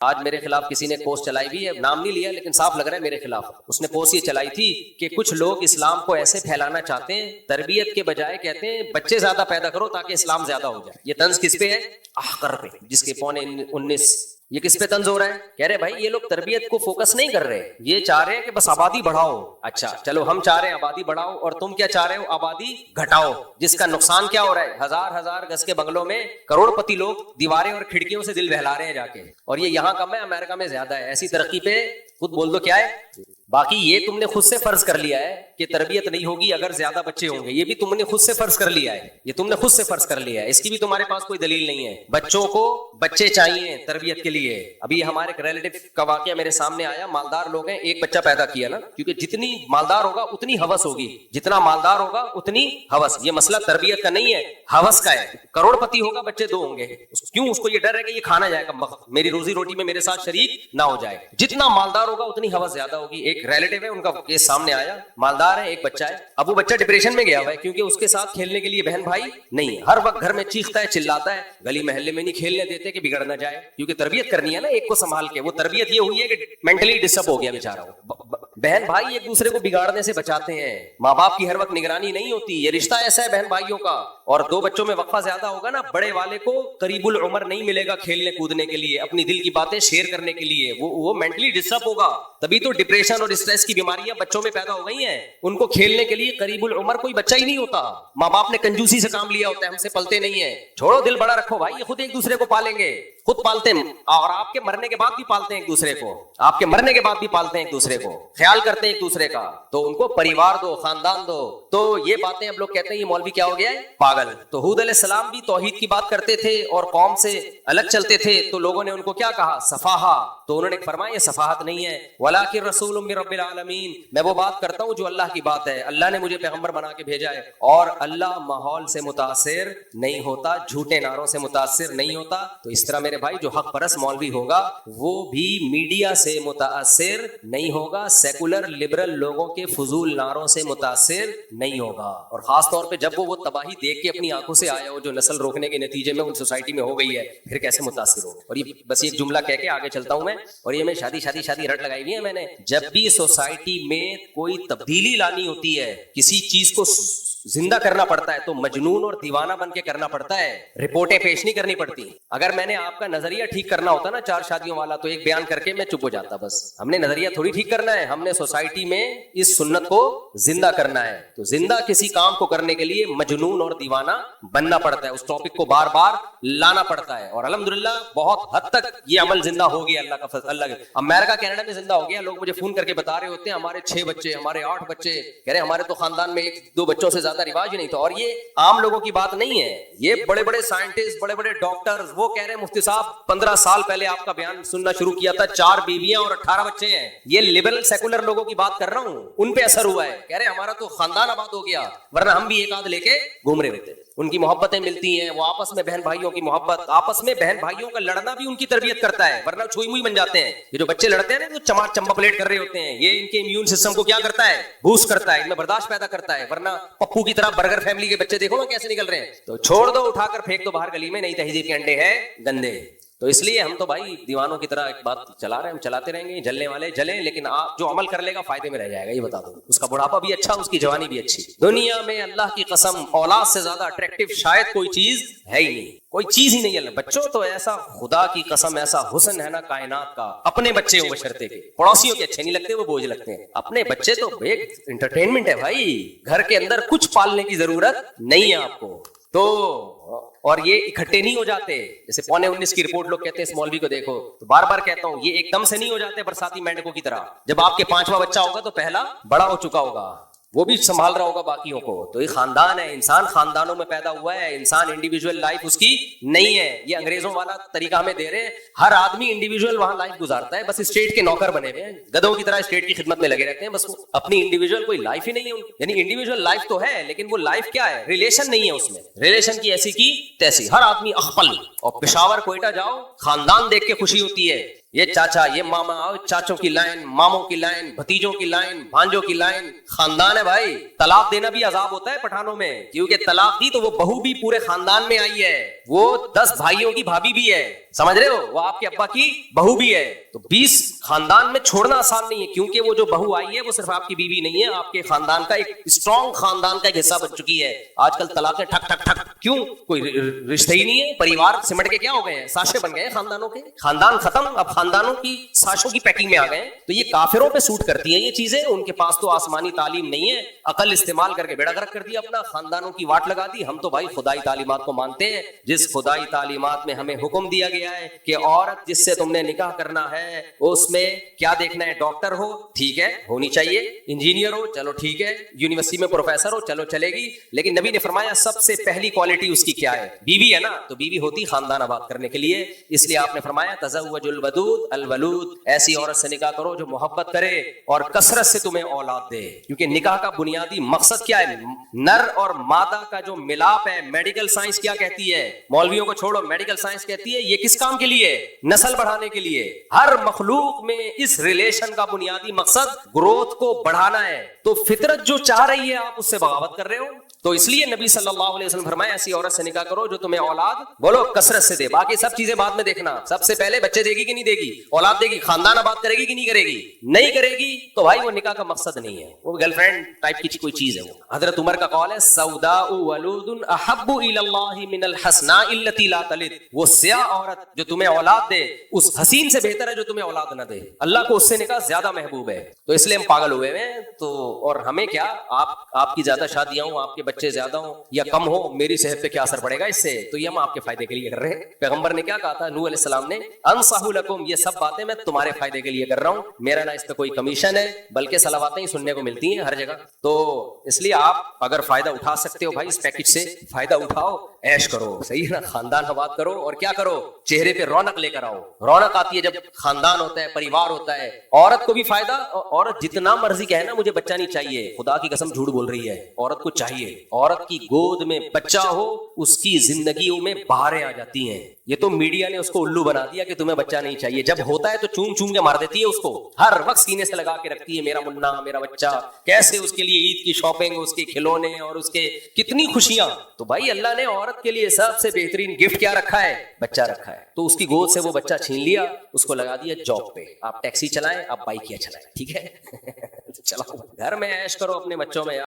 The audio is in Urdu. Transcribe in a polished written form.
آج میرے خلاف کسی نے پوسٹ چلائی بھی ہے، نام نہیں لیا لیکن صاف لگ رہا ہے میرے خلاف. اس نے پوسٹ یہ چلائی تھی کہ کچھ لوگ اسلام کو ایسے پھیلانا چاہتے ہیں، تربیت کے بجائے کہتے ہیں بچے زیادہ پیدا کرو تاکہ اسلام زیادہ ہو جائے. یہ طنز کس پہ ہے؟ احقر پہ، جس کے 19. یہ کس پہ طنز ہو رہا ہے؟ کہہ رہے بھائی یہ لوگ تربیت کو فوکس نہیں کر رہے، یہ چاہ رہے ہیں کہ بس آبادی بڑھاؤ. اچھا چلو ہم چاہ رہے ہیں آبادی بڑھاؤ، اور تم کیا چاہ رہے ہو؟ آبادی گھٹاؤ. جس کا نقصان کیا ہو رہا ہے؟ ہزار گز کے بنگلوں میں کروڑ پتی لوگ دیواریں اور کھڑکیوں سے دل بہلا رہے ہیں جا کے، اور یہ یہاں کم ہے، امریکہ میں زیادہ ہے. ایسی ترقی پہ خود بول دو کیا ہے. باقی یہ تم نے خود سے فرض کر لیا ہے کہ تربیت نہیں ہوگی اگر زیادہ بچے ہوں گے، یہ بھی تم نے خود سے فرض کر لیا ہے، یہ تم نے خود سے فرض کر لیا ہے، اس کی بھی تمہارے پاس کوئی دلیل نہیں ہے. بچوں کو بچے چاہیے تربیت کے لیے. ابھی ہمارے ایک ریلیٹو کا واقعہ میرے سامنے آیا، مالدار لوگ ہیں، ایک بچہ پیدا کیا نا، کیونکہ جتنی مالدار ہوگا اتنی ہوس ہوگی، جتنا مالدار ہوگا اتنی ہوس. یہ مسئلہ تربیت کا نہیں ہے، ہوس کا ہے. کروڑ پتی ہوگا بچے 2 ہوں گے، کیوں؟ اس کو یہ ڈر ہے کہ یہ کھانا جائے گا، میری روزی روٹی میں میرے ساتھ شریک نہ ہو جائے. جتنا مالدار ہوگا اتنی ہوس زیادہ ہوگی. ایک ریلیٹو ہے ان کا کیس سامنے آیا، مالدار ہے، ایک بچہ ہے. اب وہ بچہ ڈپریشن میں گیا ہوا ہے کیونکہ اس کے ساتھ کھیلنے کے لیے بہن بھائی نہیں ہے. ہر وقت گھر میں چیختا ہے، چلاتا ہے، گلی محلے میں نہیں کھیلنے دیتے کہ بگڑ نہ جائے، کیونکہ تربیت کرنی ہے نا ایک کو سنبھال کے. وہ تربیت یہ ہوئی ہے کہ مینٹلی ڈسٹرب ہو گیا بیچارہ. بہن بھائی ایک دوسرے کو بگاڑنے سے بچاتے ہیں، ماں باپ کی ہر وقت نگرانی نہیں ہوتی. یہ رشتہ ایسا ہے بہن بھائیوں کا. اور 2 بچوں میں وقفہ زیادہ ہوگا نا، بڑے والے کو قریب العمر نہیں ملے گا کھیلنے کودنے کے لیے، اپنی دل کی باتیں شیئر کرنے کے لیے. وہ مینٹلی ڈسٹرب ہوگا. تبھی تو ڈپریشن اور اسٹریس کی بیماریاں بچوں میں پیدا ہو گئی ہیں. ان کو کھیلنے کے لیے قریب العمر کوئی بچہ ہی نہیں ہوتا. ماں باپ نے کنجوسی سے کام لیا ہوتا ہے، ہم سے پلتے نہیں ہیں. چھوڑو دل بڑا رکھو بھائی، یہ خود ایک دوسرے کو پالیں گے، خود پالتے ہیں، اور آپ کے مرنے کے بعد بھی پالتے ہیں ایک دوسرے کو. آپ کے مرنے کے بعد بھی پالتے ہیں ایک دوسرے کو، خیال کرتے ہیں ایک دوسرے کا. تو ان کو پریوار دو، خاندان دو. تو یہ باتیں اب لوگ کہتے ہیں یہ مولوی کیا ہو گیا ہے؟ پاگل. تو حود علیہ السلام بھی توحید کی بات کرتے تھے اور قوم سے الگ چلتے تھے، تو لوگوں نے ان کو کیا کہا؟ سفاہا. تو انہوں نے فرمایا یہ سفاہت نہیں ہے، ولکن رسول من رب العالمین، میں وہ بات کرتا ہوں جو اللہ کی بات ہے، اللہ نے مجھے پیغمبر بنا کے بھیجا ہے. اور اللہ ماحول سے متاثر نہیں ہوتا، جھوٹے نعروں سے متاثر نہیں ہوتا. تو اس طرح میرے بھائی جو حق پرست مولوی ہوگا وہ بھی میڈیا سے متاثر نہیں ہوگا، سیکولر لبرل لوگوں کے فضول نعروں سے متاثر نہیں ہوگا. اور خاص طور پہ جب وہ تباہی دیکھ کے اپنی آنکھوں سے آیا ہو جو نسل روکنے کے نتیجے میں ان سوسائٹی میں ہو گئی ہے، پھر کیسے متاثر ہو. اور یہ بس ایک جملہ کہہ کے آگے چلتا ہوں میں، اور یہ میں شادی رٹ لگائی ہوئی ہے میں نے. جب بھی سوسائٹی میں کوئی تبدیلی لانی ہوتی ہے، کسی چیز کو زندہ کرنا پڑتا ہے تو مجنون اور دیوانہ بن کے کرنا پڑتا ہے، رپورٹیں پیش نہیں کرنی پڑتی. اگر میں نے آپ کا نظریہ ٹھیک کرنا ہوتا نا 4 شادیوں والا، تو ایک بیان کر کے میں چپ ہو جاتا. بس ہم نے نظریہ تھوڑی ٹھیک کرنا ہے، ہم نے سوسائٹی میں اس سنت کو زندہ کرنا ہے. تو زندہ کسی کام کو کرنے کے لیے مجنون اور دیوانہ بننا پڑتا ہے، اس ٹاپک کو بار بار لانا پڑتا ہے. اور الحمدللہ بہت حد تک یہ عمل زندہ ہو گیا، اللہ کا فضل. اللہ امریکہ کینیڈا میں زندہ ہو گیا. لوگ مجھے فون کر کے بتا رہے ہوتے ہیں ہمارے 6 بچے، ہمارے 8 بچے، کہہ رہے ہمارے تو خاندان میں 1-2 بچوں سے زیادہ رواج ہی نہیں تھا. اور یہ عام لوگوں کی بات نہیں ہے، یہ بڑے بڑے سائنٹسٹ، بڑے بڑے ڈاکٹرز، وہ کہہ رہے ہیں مفتی صاحب 15 سال پہلے آپ کا بیان سننا شروع کیا تھا، 4 بیویاں اور 18 بچے ہیں. یہ لبرل سیکولر لوگوں کی بات کر رہا ہوں، ان پہ اثر ہوا ہے. کہہ رہے ہمارا تو خاندان آباد ہو گیا، ورنہ ہم بھی ایک آدھ لے کے گھوم رہے ہوتے. ان کی محبتیں ملتی ہیں، وہ آپس میں بہن بھائیوں کی محبت، آپس میں بہن بھائیوں کا لڑنا بھی ان کی تربیت کرتا ہے، ورنہ چھوئی موئی بن جاتے ہیں. یہ جو بچے لڑتے ہیں نا تو چماٹ چمبا پلیٹ کر رہے ہوتے ہیں، یہ ان کے امیون سسٹم کو کیا کرتا ہے؟ بوسٹ کرتا ہے، ان میں برداشت پیدا کرتا ہے. ورنہ پپو کی طرح برگر فیملی کے بچے دیکھو نا کیسے نکل رہے ہیں. تو چھوڑ دو، اٹھا کر پھینک دو باہر گلی میں، نئی تہذیب کے انڈے ہیں گندے. تو اس لیے ہم تو بھائی دیوانوں کی طرح ایک بات چلا رہے ہیں، ہم چلاتے رہیں گے، جلنے والے جلیں، لیکن آپ جو عمل کر لے گا فائدے میں رہ جائے گا، یہ بتا دو. اس کا بڑھاپا بھی اچھا، اس کی جوانی بھی اچھی. دنیا میں اللہ کی قسم اولاد سے زیادہ اٹریکٹیو شاید کوئی چیز ہے ہی نہیں، کوئی چیز ہی نہیں ہے. بچوں تو ایسا خدا کی قسم ایسا حسن ہے نا کائنات کا. اپنے بچے ہوں بشرطے کے، پڑوسیوں کے اچھے نہیں لگتے، وہ بوجھ لگتے ہیں. اپنے بچے تو ایک انٹرٹینمنٹ ہے بھائی، گھر کے اندر کچھ پالنے کی ضرورت نہیں ہے آپ کو. تو اور یہ اکٹھے نہیں ہو جاتے، جیسے 19:15 کی رپورٹ لوگ کہتے ہیں اس مولوی کو دیکھو، تو بار بار کہتا ہوں یہ ایک دم سے نہیں ہو جاتے برساتی مینڈکوں کی طرح. جب آپ کے 5واں بچہ ہوگا تو پہلا بڑا ہو چکا ہوگا، وہ بھی سنبھال رہا ہوگا باقیوں کو. تو یہ خاندان ہے، انسان خاندانوں میں پیدا ہوا ہے، انسان انڈیویجول لائف اس کی نہیں ہے. یہ انگریزوں والا طریقہ ہمیں دے رہے ہیں، ہر آدمی انڈیویجول وہاں لائف گزارتا ہے، بس اسٹیٹ کے نوکر بنے ہوئے ہیں، گدھوں کی طرح اسٹیٹ کی خدمت میں لگے رہتے ہیں. بس اپنی انڈیویجول کوئی لائف ہی نہیں ہے. یعنی انڈیویجول لائف تو ہے لیکن وہ لائف کیا ہے؟ ریلیشن نہیں ہے اس میں، ریلیشن کی ایسی کی تیسی. ہر آدمی اخپل. اور پشاور کوئٹہ جاؤ، خاندان دیکھ کے خوشی ہوتی ہے. یہ چاچا، یہ ماما، چاچوں کی لائن، ماموں کی لائن، بھتیجوں کی لائن، بھانجوں کی لائن، خاندان ہے بھائی. طلاق دینا بھی عذاب ہوتا ہے پٹھانوں میں، کیونکہ طلاق دی تو وہ بہو بھی پورے خاندان میں آئی ہے، وہ 10 بھائیوں کی بھابھی بھی ہے، سمجھ رہے ہو، وہ آپ کے ابا کی بہو بھی ہے. تو 20 خاندان میں چھوڑنا آسان نہیں ہے، کیونکہ وہ جو بہو آئی ہے وہ صرف آپ کی بیوی نہیں ہے، آپ کے خاندان کا ایک اسٹرانگ خاندان کا ایک حصہ بن چکی ہے. آج کل طلاقیں ٹھک ٹھک ٹھک، کیوں؟ کوئی رشتے ہی نہیں ہے، پریوار سمٹ کے کیا ہو گئے ہیں، ساشے بن گئے ہیں خاندانوں کے، خاندان ختم، اب خاندانوں کی ساشوں کی پیکنگ میں آ گئے ہیں. تو یہ کافروں پہ سوٹ کرتی ہیں یہ چیزیں، ان کے پاس تو آسمانی تعلیم نہیں ہے، عقل استعمال کر کے بیڑا غرق کر دیا اپنا، خاندانوں کی واٹ لگا دی. ہم تو بھائی خدائی تعلیمات کو مانتے ہیں، جس خدائی تعلیمات میں ہمیں حکم دیا گیا ہے کہ عورت جس سے تم نے نکاح کرنا ہے اس میں کیا دیکھنا ہے، ڈاکٹر ہو ٹھیک ہے ہونی چاہیے، انجینئر ہو چلو ٹھیک ہے، یونیورسٹی میں پروفیسر ہو چلو چلے گی، لیکن نبی نے فرمایا سب سے پہلی کوالٹی اس کی کیا ہے، بیوی ہے نا. تو بیوی ہوتی خاندان آباد کرنے کے لیے، اس لیے آپ نے فرمایا تزوج الودود الولود، ایسی عورت سے نکاح کرو جو محبت کرے اور کثرت سے تمہیں اولاد دے. کیونکہ نکاح کا بنیادی مقصد کیا ہے، نر اور مادہ کا جو ملاپ ہے. میڈیکل سائنس کیا کہتی ہے، مولویوں کو چھوڑو، میڈیکل سائنس کہتی ہے یہ کس کام کے لیے، نسل بڑھانے کے لیے. ہر مخلوق میں اس ریلیشن کا بنیادی مقصد گروتھ کو بڑھانا ہے. تو فطرت جو چاہ رہی ہے آپ اس سے بغاوت کر رہے ہو. تو اس لیے نبی صلی اللہ علیہ وسلم فرمایا ایسی عورت سے نکاح کرو جو تمہیں اولاد بولو کثرت سے دے، باقی سب چیزیں بعد میں دیکھنا. سب سے پہلے بچے دے گی کہ نہیں دے گی، اولاد دے گی، خاندان آباد کرے گی کہ نہیں کرے گی، نہیں کرے گی تو بھائی وہ نکاح کا مقصد نہیں ہے، وہ گرل فرینڈ ٹائپ کی کوئی چیز ہے. وہ حضرت عمر کا قول ہے سوداء ولود احب الی اللہ من الحسناء التي لا تلد، وہ سیاہ عورت جو تمہیں اولاد دے اس حسین سے بہتر ہے جو تمہیں اولاد نہ دے. اللہ کو اس سے نکاح زیادہ محبوب ہے. تو اس لیے ہم پاگل ہوئے ہیں. تو اور ہمیں کیا، آپ کی زیادہ شادیاں ہوں، آپ کے بچے زیادہ ہوں یا کم ہو، میری صحت پہ کیا اثر پڑے گا اس سے؟ تو یہ ہم آپ کے فائدے کے لیے کر رہے ہیں. پیغمبر نے کیا کہا تھا نوح علیہ السلام نے، انصح لکم، یہ سب باتیں میں تمہارے فائدے کے لیے کر رہا ہوں، میرا نہ اس پہ کوئی کمیشن ہے، بلکہ صلواتیں ہی سننے کو ملتی ہیں ہر جگہ. تو اس لیے آپ اگر فائدہ اٹھا سکتے ہو بھائی اس پیکج سے فائدہ اٹھاؤ، عیش کرو، صحیح ہے نا، خاندان آباد کرو، اور کیا کرو، چہرے پہ رونق لے کر آؤ. رونق آتی ہے جب خاندان ہوتا ہے، پریوار ہوتا ہے. عورت کو بھی فائدہ، عورت جتنا مرضی کہے نا مجھے بچہ نہیں چاہیے، خدا کی قسم جھوٹ بول رہی ہے، عورت کو چاہیے. عورت کی گود میں بچہ ہو اس کی زندگیوں میں بہاریں آ جاتی ہیں. یہ تو میڈیا نے اس کو الو بنا دیا کہ تمہیں بچہ نہیں چاہیے، جب ہوتا ہے تو چوم چوم کے مار دیتی ہے اس کو، ہر وقت سینے سے لگا کے رکھتی ہے میرا منا میرا بچہ، کیسے اس کے لیے عید کی شاپنگ، اس کے کھلونے اور اس کے کتنی خوشیاں. تو بھائی اللہ نے عورت کے لیے سب سے بہترین گفٹ کیا رکھا ہے، بچہ رکھا ہے. تو اس کی گود سے وہ بچہ چھین لیا، اس کو لگا دیا جاب پہ، آپ ٹیکسی چلائیں، آپ بائک یا چلائیں، ٹھیک ہے چلاؤ، گھر میں عیش کرو اپنے بچوں میں.